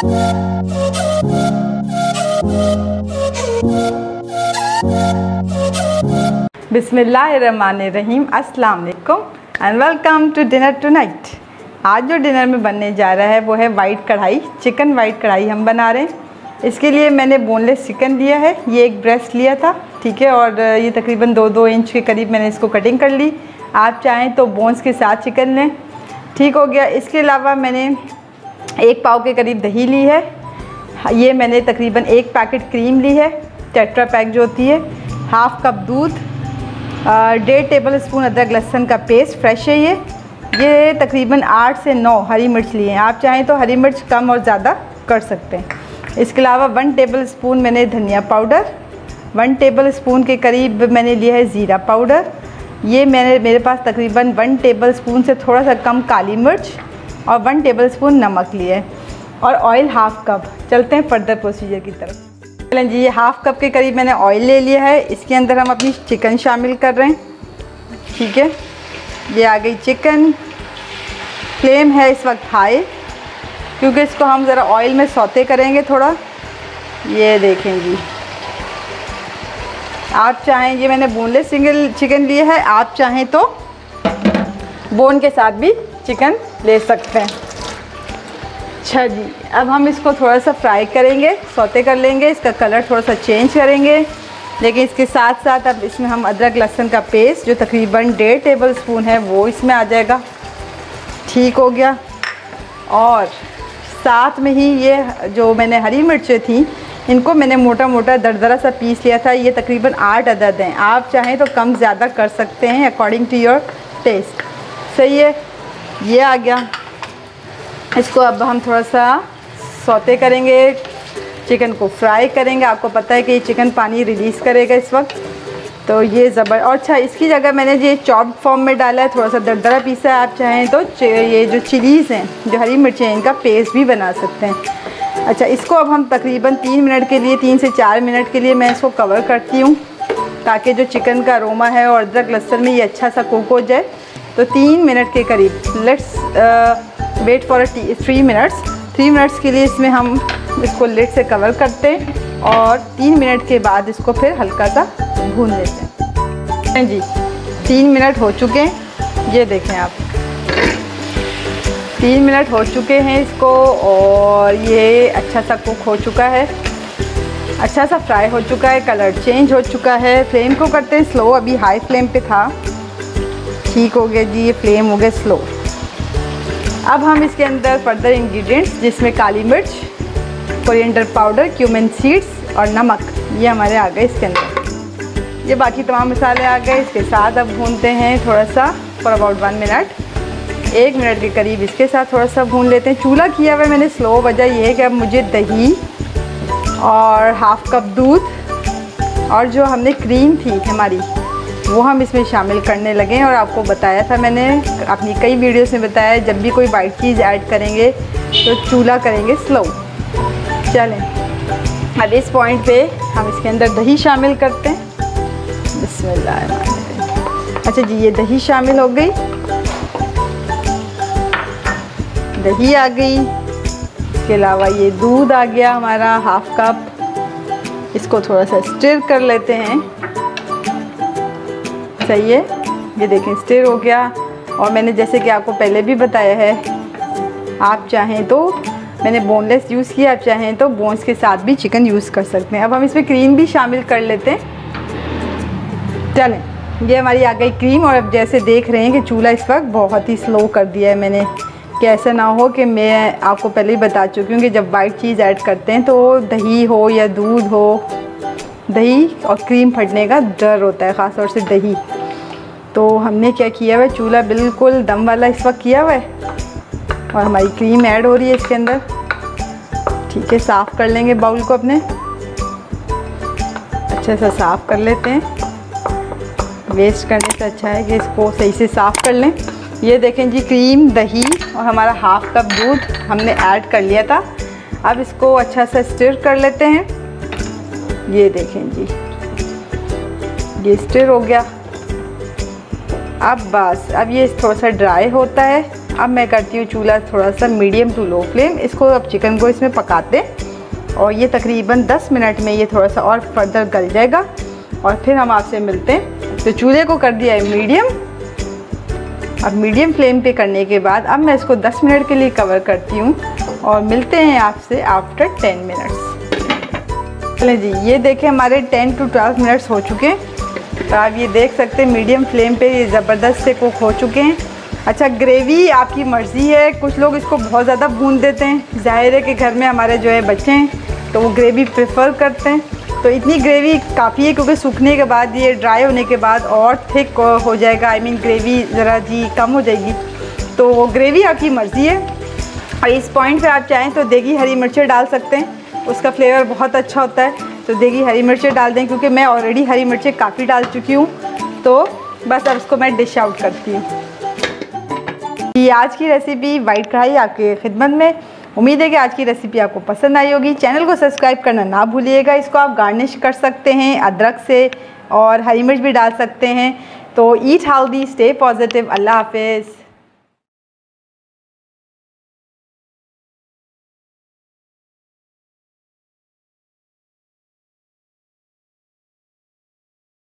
बिस्मिल्लाहिर्रहमानिर्रहीम, अस्सलाम वालेकुम and welcome to dinner tonight. आज जो डिनर में बनने जा रहा है वो है वाइट कढ़ाई, चिकन वाइट कढ़ाई हम बना रहे हैं। इसके लिए मैंने बोनलेस चिकन लिया है, ये एक ब्रेस्ट लिया था, ठीक है, और ये तकरीबन 2-2 इंच के करीब मैंने इसको कटिंग कर ली। आप चाहें तो बोन्स के साथ चिकन लें, ठीक हो गया। इसके अलावा मैंने 1 पाव के करीब दही ली है, ये मैंने तकरीबन 1 पैकेट क्रीम ली है, टेट्रा पैक जो होती है, हाफ़ कप दूध, 1.5 टेबल स्पून अदरक लहसुन का पेस्ट फ्रेश है ये तकरीबन 8 से 9 हरी मिर्च लिए हैं। आप चाहें तो हरी मिर्च कम और ज़्यादा कर सकते हैं। इसके अलावा 1 टेबल स्पून मैंने धनिया पाउडर, 1 टेबल स्पून के करीब मैंने लिया है ज़ीरा पाउडर, ये मेरे पास तकरीबन 1 टेबल स्पून से थोड़ा सा कम काली मिर्च और 1 टेबल स्पून नमक लिया है, और ऑयल हाफ़ कप। चलते हैं फर्दर प्रोसीजर की तरफ। चलें जी, ये हाफ़ कप के करीब मैंने ऑयल ले लिया है, इसके अंदर हम अपनी चिकन शामिल कर रहे हैं, ठीक है। ये आ गई चिकन, फ्लेम है इस वक्त हाई क्योंकि इसको हम ज़रा ऑयल में सौते करेंगे थोड़ा। ये देखें जी, आप चाहें, ये मैंने बोनलेस सिंगल चिकन लिया है, आप चाहें तो बोन के साथ भी चिकन ले सकते हैं। अच्छा जी, अब हम इसको थोड़ा सा फ्राई करेंगे, सौते कर लेंगे, इसका कलर थोड़ा सा चेंज करेंगे, लेकिन इसके साथ साथ अब इसमें हम अदरक लहसुन का पेस्ट जो तकरीबन 1.5 टेबल स्पून है वो इसमें आ जाएगा, ठीक हो गया। और साथ में ही ये जो मैंने हरी मिर्चें थी इनको मैंने मोटा मोटा दरदरा सा पीस लिया था, ये तकरीबन 8 अदद हैं। आप चाहें तो कम ज़्यादा कर सकते हैं अकॉर्डिंग टू योर टेस्ट, सही है। ये आ गया, इसको अब हम थोड़ा सा सौते करेंगे, चिकन को फ्राई करेंगे। आपको पता है कि ये चिकन पानी रिलीज़ करेगा इस वक्त, तो ये और अच्छा, इसकी जगह मैंने ये चॉप्ड फॉर्म में डाला है, थोड़ा सा दरदरा पीसा है। आप चाहें तो ये जो चिलीज़ हैं, जो हरी मिर्चें हैं, इनका पेस्ट भी बना सकते हैं। अच्छा, इसको अब हम तकरीबन 3 मिनट के लिए, 3 से 4 मिनट के लिए मैं इसको कवर करती हूँ ताकि जो चिकन का अरोमा है और अदरक लहसुन में ये अच्छा सा कुक हो जाए। तो 3 मिनट के करीब, let's wait for 3 minutes. 3 minutes के लिए इसमें हम इसको लिड से कवर करते हैं और 3 मिनट के बाद इसको फिर हल्का सा भून लेते हैं जी। 3 मिनट हो चुके हैं, ये देखें आप, 3 मिनट हो चुके हैं इसको, और ये अच्छा सा कुक हो चुका है, अच्छा सा फ्राई हो चुका है, कलर चेंज हो चुका है। फ्लेम को करते हैं स्लो, अभी हाई फ्लेम पे था, ठीक हो गया जी, ये फ्लेम हो गया स्लो। अब हम इसके अंदर फर्दर इंग्रेडिएंट्स, जिसमें काली मिर्च, कोरिएंडर पाउडर, क्यूमिन सीड्स और नमक, ये हमारे आ गए इसके अंदर। ये बाकी तमाम मसाले आ गए, इसके साथ अब भूनते हैं थोड़ा सा फॉर अबाउट 1 मिनट, 1 मिनट के करीब इसके साथ थोड़ा सा भून लेते हैं। चूल्हा किया हुआ है मैंने स्लो, वजह यह है कि अब मुझे दही और हाफ़ कप दूध और जो हमने क्रीम थी हमारी वो हम इसमें शामिल करने लगे। और आपको बताया था मैंने अपनी कई वीडियोस में बताया, जब भी कोई वाइट चीज़ ऐड करेंगे तो चूल्हा करेंगे स्लो। चलें, अब इस पॉइंट पे हम इसके अंदर दही शामिल करते हैं। बिस्मिल्लाह। अच्छा जी, ये दही शामिल हो गई, दही आ गई, इसके अलावा ये दूध आ गया हमारा हाफ़ कप, इसको थोड़ा सा स्टिर कर लेते हैं, सही है। ये देखें स्टिर हो गया। और मैंने जैसे कि आपको पहले भी बताया है, आप चाहें तो, मैंने बोनलेस यूज़ किया, आप चाहें तो बोन्स के साथ भी चिकन यूज़ कर सकते हैं। अब हम इसमें क्रीम भी शामिल कर लेते हैं। चलें, ये हमारी आ गई क्रीम, और अब जैसे देख रहे हैं कि चूल्हा इस वक्त बहुत ही स्लो कर दिया है मैंने, कि ऐसा ना हो कि मैं आपको पहले ही बता चुकी हूँ कि जब वाइट चीज़ ऐड करते हैं तो दही हो या दूध हो, दही और क्रीम फटने का डर होता है, ख़ास तौर से दही। तो हमने क्या किया हुआ है, चूल्हा बिल्कुल दम वाला इस वक्त किया हुआ है, और हमारी क्रीम ऐड हो रही है इसके अंदर, ठीक है। साफ़ कर लेंगे बाउल को अपने, अच्छे से साफ़ कर लेते हैं, वेस्ट करने से अच्छा है कि इसको सही से साफ़ कर लें। ये देखें जी, क्रीम, दही और हमारा हाफ़ कप दूध हमने ऐड कर लिया था। अब इसको अच्छा सा स्टिर कर लेते हैं। ये देखें जी, ये स्टिर हो गया। अब बस, अब ये थोड़ा सा ड्राई होता है, अब मैं करती हूँ चूल्हा थोड़ा सा मीडियम टू लो फ्लेम। इसको अब चिकन को इसमें पकाते हैं और ये तकरीबन 10 मिनट में ये थोड़ा सा और फर्दर गल जाएगा और फिर हम आपसे मिलते हैं। तो चूल्हे को कर दिया है मीडियम। अब मीडियम फ्लेम पे करने के बाद अब मैं इसको 10 मिनट के लिए कवर करती हूँ और मिलते हैं आपसे आफ्टर 10 मिनट्स। चलें जी, ये देखें हमारे 10 to 12 मिनट्स हो चुके हैं। तो आप ये देख सकते हैं मीडियम फ्लेम पे ये ज़बरदस्त से कुक हो चुके हैं। अच्छा, ग्रेवी आपकी मर्ज़ी है, कुछ लोग इसको बहुत ज़्यादा भून देते हैं। ज़ाहिर है कि घर में हमारे जो है बच्चे हैं तो वो ग्रेवी प्रेफर करते हैं, तो इतनी ग्रेवी काफ़ी है क्योंकि सूखने के बाद ये ड्राई होने के बाद और थिक हो जाएगा। आई मीन ग्रेवी ज़रा जी कम हो जाएगी, तो वो ग्रेवी आपकी मर्ज़ी है। और इस पॉइंट पे आप चाहें तो देगी हरी मिर्चें डाल सकते हैं, उसका फ्लेवर बहुत अच्छा होता है। तो देगी हरी मिर्चें डाल दें, क्योंकि मैं ऑलरेडी हरी मिर्चें काफ़ी डाल चुकी हूँ। तो बस अब इसको मैं डिश आउट करती हूँ। ये आज की रेसिपी वाइट कढ़ाई आपके खिदमत में। उम्मीद है कि आज की रेसिपी आपको पसंद आई होगी। चैनल को सब्सक्राइब करना ना भूलिएगा। इसको आप गार्निश कर सकते हैं अदरक से और हरी मिर्च भी डाल सकते हैं। तो ईट हेल्दी, स्टे पॉजिटिव। अल्लाह हाफिज़।